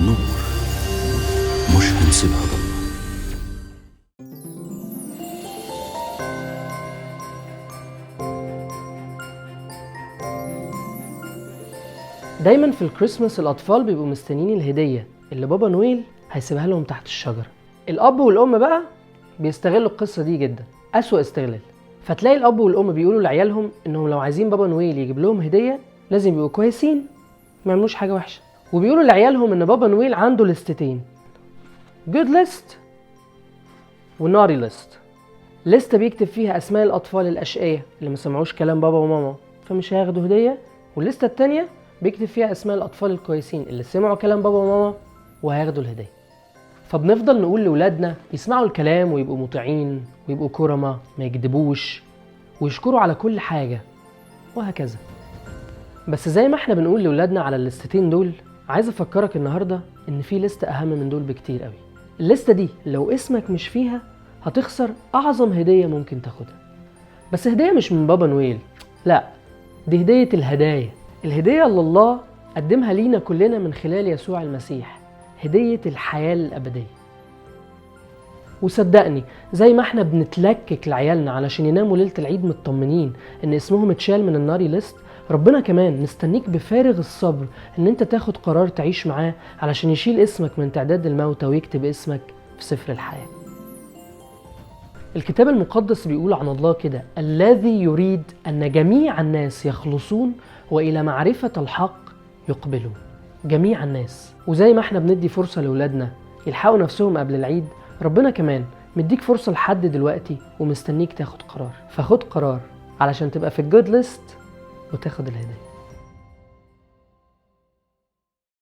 نور، مش هنسيبها ضلمة. دايما في الكريسماس الأطفال بيبقوا مستنيين الهدية اللي بابا نويل هيسيبها لهم تحت الشجرة. الأب والأم بقى بيستغلوا القصة دي جدا، أسوأ استغلال. فتلاقي الأب والأم بيقولوا لعيالهم إنهم لو عايزين بابا نويل يجيب لهم هدية لازم يبقوا كويسين، ما يعملوش حاجة وحشة. وبيقولوا لعيالهم إن بابا نويل عنده لستتين، good list و naughty list. لستة بيكتب فيها أسماء الأطفال الأشقية اللي ما سمعوش كلام بابا وماما فمش هياخدوا هدية، واللستة التانية بيكتب فيها أسماء الأطفال الكويسين اللي سمعوا كلام بابا وماما وهياخدوا الهدية. فبنفضل نقول لأولادنا يسمعوا الكلام ويبقوا مطيعين ويبقوا كرمة، ما يكذبوش ويشكروا على كل حاجة وهكذا. بس زي ما احنا بنقول لأولادنا على الليستتين دول، عايز أفكرك النهاردة إن في لستة أهم من دول بكتير قوي. الليستة دي لو اسمك مش فيها هتخسر أعظم هدية ممكن تاخدها. بس هدية مش من بابا نويل، لا، دي هدية الهدايا، الهدية اللي الله قدمها لينا كلنا من خلال يسوع المسيح، هدية الحياة الأبدية. وصدقني زي ما احنا بنتلكك لعيالنا علشان يناموا ليلة العيد مطمنين ان اسمهم اتشال من الناري ليست، ربنا كمان مستنيك بفارغ الصبر ان انت تاخد قرار تعيش معاه علشان يشيل اسمك من تعداد الموتى ويكتب اسمك في سفر الحياة. الكتاب المقدس بيقول عن الله كده: الذي يريد أن جميع الناس يخلصون وإلى معرفة الحق يقبلون. جميع الناس. وزي ما احنا بندي فرصة لأولادنا يلحقوا نفسهم قبل العيد، ربنا كمان مديك فرصة لحد دلوقتي ومستنيك تاخد قرار. فخد قرار علشان تبقى في الجود ليست وتاخد الهدايا.